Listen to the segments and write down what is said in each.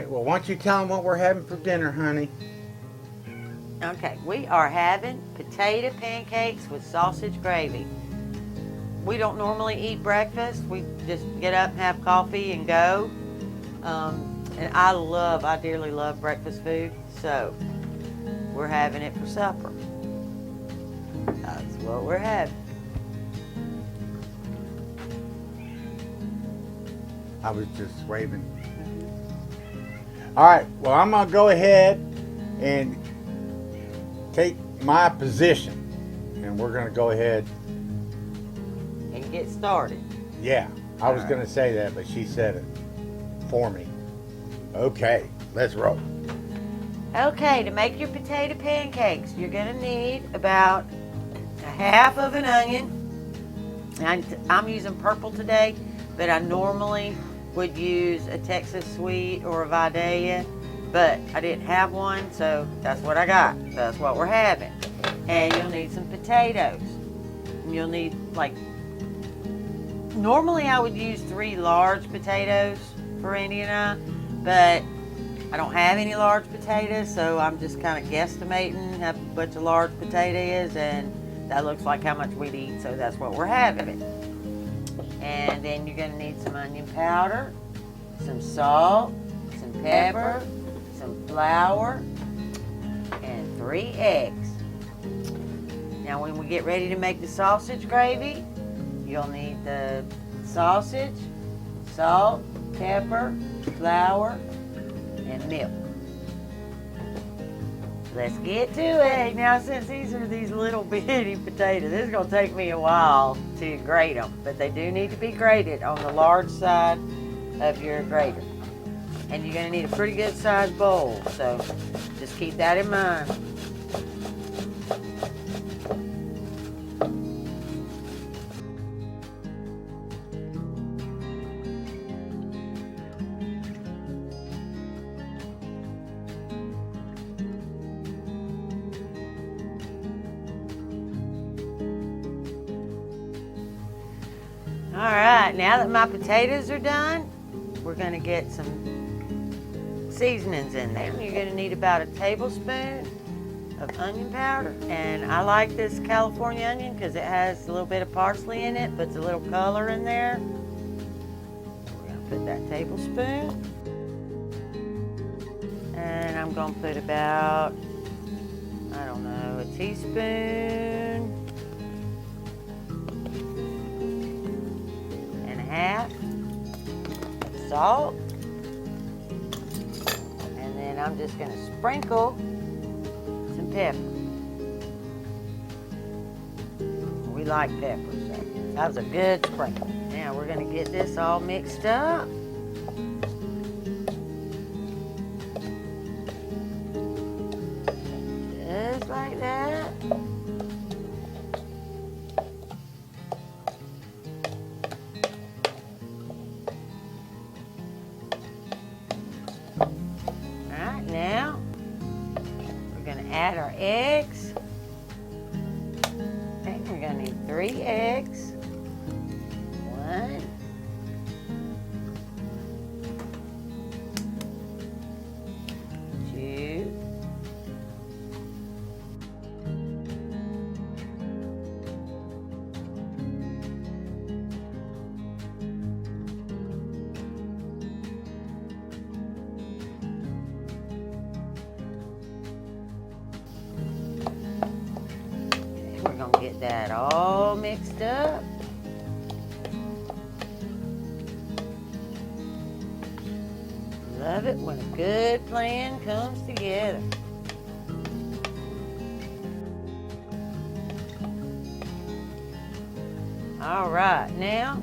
right, well, why don't you tell them what we're having for dinner, honey? Okay, we are having potato pancakes with sausage gravy. We don't normally eat breakfast. We just get up and have coffee and go. And I dearly love breakfast food, so we're having it for supper. That's what we're having. I was just waving. All right, well, I'm going to go ahead and take my position, and we're going to go ahead And get started. Yeah, I was going to say that, but she said it for me. Okay, let's roll. Okay, to make your potato pancakes, you're going to need about a half of an onion. I'm using purple today, but I normally would use a Texas sweet or a Vidalia, but I didn't have one, so that's what I got. That's what we're having. And you'll need some potatoes. And you'll need, normally I would use 3 large potatoes for Andy and I, but I don't have any large potatoes, so I'm just kind of guesstimating how much a large potato is, and that looks like how much we'd eat, so that's what we're having. And then you're going to need some onion powder, some salt, some pepper, some flour, and 3 eggs. Now when we get ready to make the sausage gravy, you'll need the sausage, salt, pepper, flour, and milk. Let's get to it. Now, since these are these little bitty potatoes, this is going to take me a while to grate them, but they do need to be grated on the large side of your grater. And you're going to need a pretty good sized bowl, so just keep that in mind. All right, now that my potatoes are done, we're going to get some seasonings in there. You're going to need about a tablespoon of onion powder. And I like this California onion because it has a little bit of parsley in it, puts a little color in there. We're going to put that tablespoon. And I'm going to put about, I don't know, a teaspoon and a half of salt. And then I'm just going to sprinkle some pepper. We like pepper, so that was a good sprinkle. Now we're going to get this all mixed up. Just like that. Alright, now we're going to add our eggs. Okay, we're going to need 3 eggs. 1, 2, 3. We're going to get that all mixed up. Love it when a good plan comes together. All right, now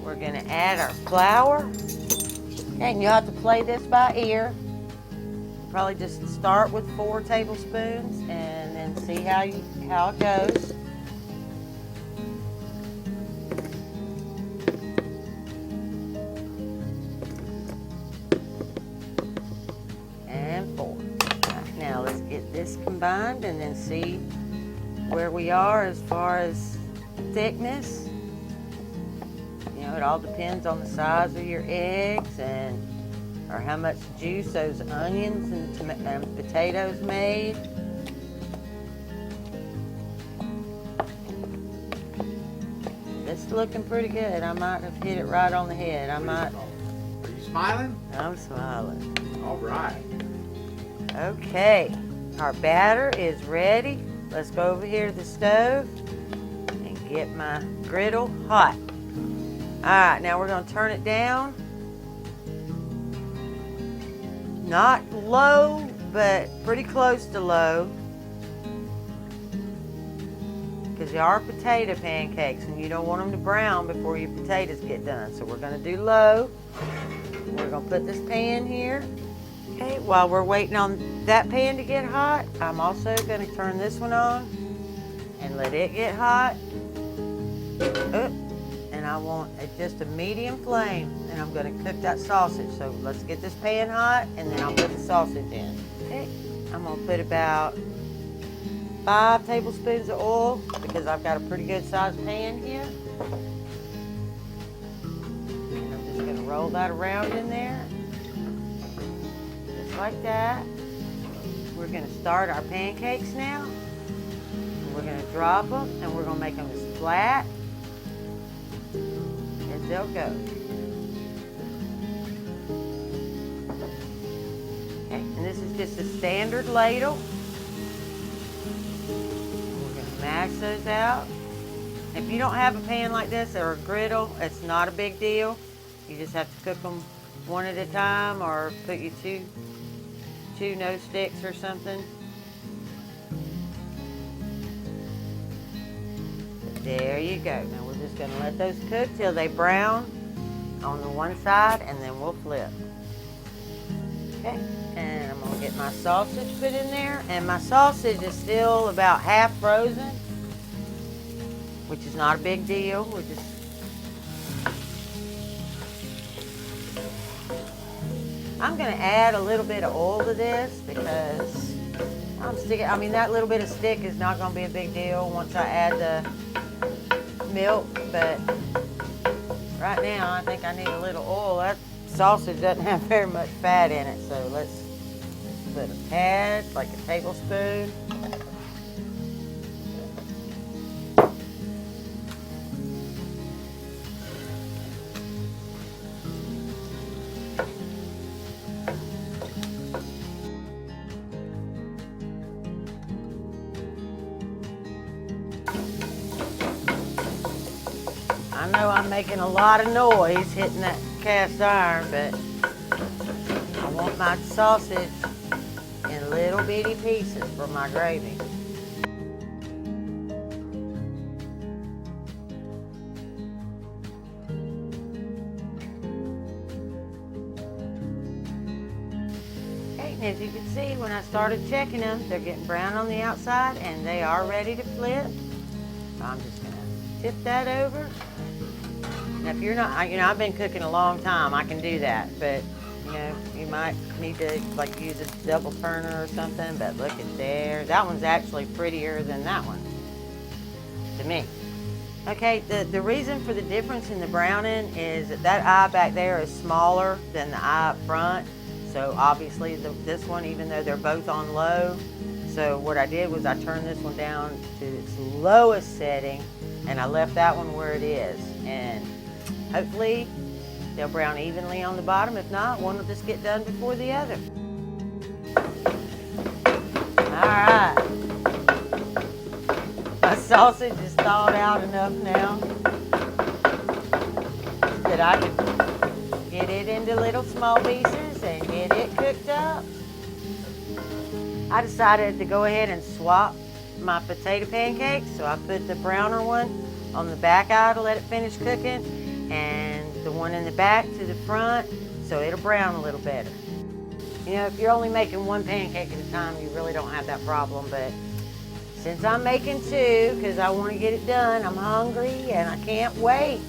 we're going to add our flour. And you'll have to play this by ear. Probably just start with 4 tablespoons and then see how it goes. And 4. Right, now let's get this combined and then see where we are as far as thickness. You know, it all depends on the size of your eggs and or how much juice those onions and potatoes made. It's looking pretty good. I might have hit it right on the head. I might. Are you smiling? I'm smiling. All right. Okay, our batter is ready. Let's go over here to the stove and get my griddle hot. All right, now we're gonna turn it down. Not low, but pretty close to low. Because they are potato pancakes and you don't want them to brown before your potatoes get done. So we're gonna do low. We're gonna put this pan here. Okay, while we're waiting on that pan to get hot, I'm also gonna turn this one on and let it get hot. And I want just a medium flame, and I'm gonna cook that sausage. So let's get this pan hot, and then I'll put the sausage in. Okay, I'm gonna put about 5 tablespoons of oil because I've got a pretty good sized pan here. And I'm just gonna roll that around in there, just like that. We're gonna start our pancakes now. And we're gonna drop them, and we're gonna make them as flat as they'll go. Okay, and this is just a standard ladle. We're gonna mash those out. If you don't have a pan like this or a griddle, it's not a big deal. You just have to cook them one at a time, or put you two no sticks or something. There you go. Now we're just gonna let those cook till they brown on the one side, and then we'll flip. Okay, and I'm gonna get my sausage put in there, and my sausage is still about half frozen, which is not a big deal. We're just I'm gonna add a little bit of oil to this because that little bit of stick is not gonna be a big deal once I add the milk, but right now I think I need a little oil. That sausage doesn't have very much fat in it, so let's put a tad, like a tablespoon. I know I'm making a lot of noise hitting that cast iron, but I want my sausage in little bitty pieces for my gravy. Okay, and as you can see, when I started checking them, they're getting brown on the outside and they are ready to flip. So I'm just gonna tip that over. Now, if you're not, I've been cooking a long time, I can do that, but you might need to use a double turner or something, but look at there. That one's actually prettier than that one, to me. Okay, the reason for the difference in the browning is that eye back there is smaller than the eye up front. So obviously this one, even though they're both on low, so what I did was I turned this one down to its lowest setting, and I left that one where it is. And hopefully they'll brown evenly on the bottom. If not, one will just get done before the other. All right. My sausage is thawed out enough now that I can get it into little small pieces and get it cooked up. I decided to go ahead and swap my potato pancakes, so I put the browner one on the back eye to let it finish cooking, and the one in the back to the front, so it'll brown a little better. If you're only making one pancake at a time, you really don't have that problem, but since I'm making two, because I want to get it done, I'm hungry and I can't wait.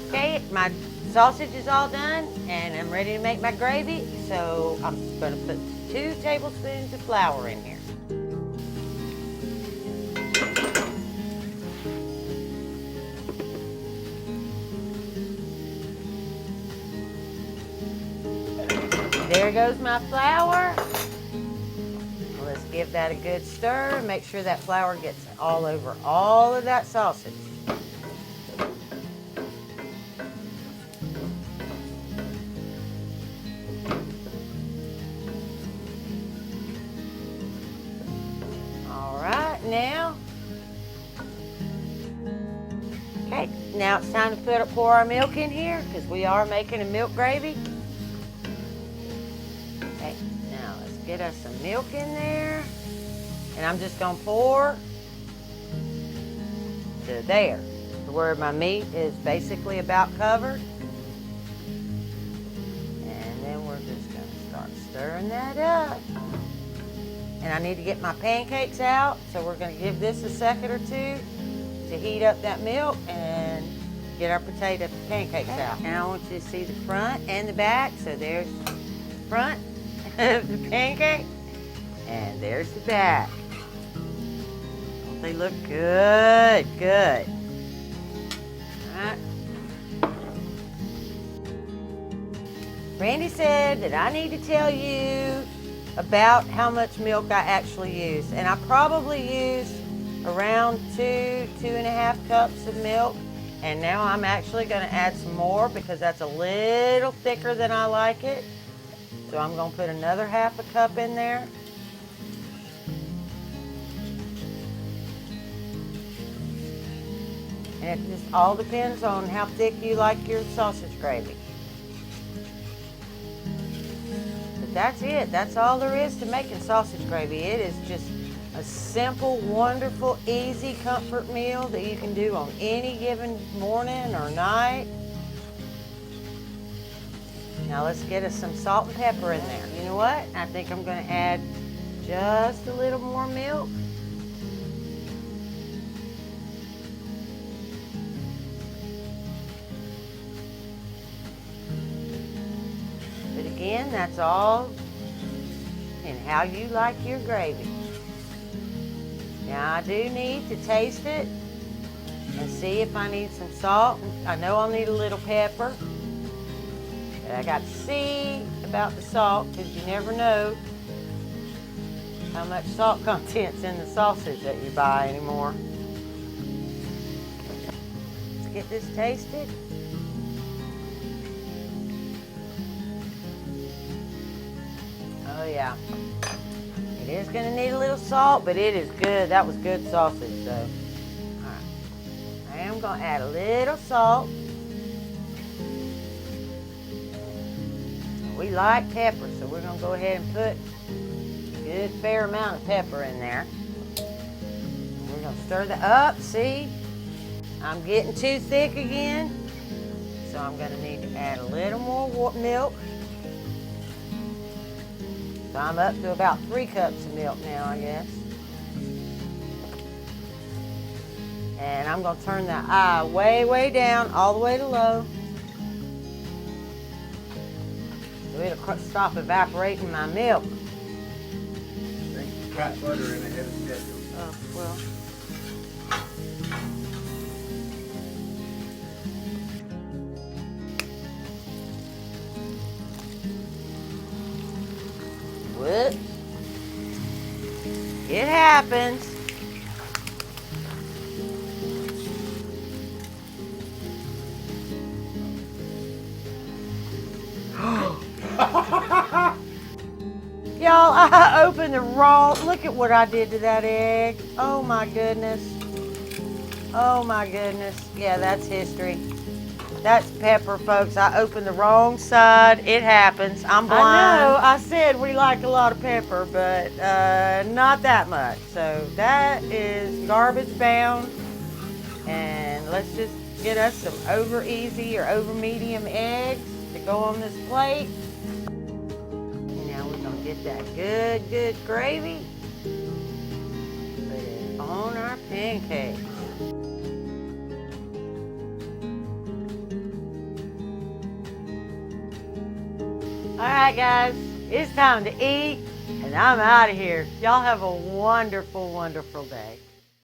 Okay, my sausage is all done, and I'm ready to make my gravy, so I'm going to put 2 tablespoons of flour in here. there goes my flour. Let's give that a good stir. Make sure that flour gets all over all of that sausage. All right, now. Okay, now it's time to pour our milk in here because we are making a milk gravy. Okay, now let's get us some milk in there. And I'm just gonna pour to there, to where my meat is basically about covered. And then we're just gonna start stirring that up. And I need to get my pancakes out, so we're gonna give this a second or two to heat up that milk and get our potato pancakes out. Now I want you to see the front and the back. So there's the front of the pancake and there's the back. Don't they look good? Good. All right. Randy said that I need to tell you about how much milk I actually use. And I probably use around 2.5 cups of milk. And now I'm actually going to add some more because that's a little thicker than I like it. So I'm going to put another 1/2 cup in there. And it just all depends on how thick you like your sausage gravy. But that's it. That's all there is to making sausage gravy. It is just a simple, wonderful, easy comfort meal that you can do on any given morning or night. Now let's get us some salt and pepper in there. You know what? I think I'm going to add just a little more milk. But again, that's all in how you like your gravy. Now I do need to taste it and see if I need some salt. I know I'll need a little pepper, but I got to see about the salt because you never know how much salt content's in the sausage that you buy anymore. Let's get this tasted. Oh yeah. It is going to need a little salt, but it is good. That was good sausage, so. All right. I am going to add a little salt. We like pepper, so we're going to go ahead and put a good fair amount of pepper in there. And we're going to stir that up. See, I'm getting too thick again, so I'm going to need to add a little more milk. So I'm up to about 3 cups of milk now, I guess. And I'm going to turn that eye way, way down, all the way to low. So it'll stop evaporating my milk. They got butter in ahead of schedule. Oh, well. Whoops. It happens. Y'all, I opened the wrong, look at what I did to that egg. Oh my goodness. Oh my goodness. Yeah, that's history. That's pepper, folks. I opened the wrong side. It happens. I'm blind. I know. I said we like a lot of pepper, but not that much. So that is garbage bound. And let's just get us some over easy or over medium eggs to go on this plate. Now we're going to get that good gravy. Put it on our pancakes. All right, guys, it's time to eat, and I'm out of here. Y'all have a wonderful, wonderful day.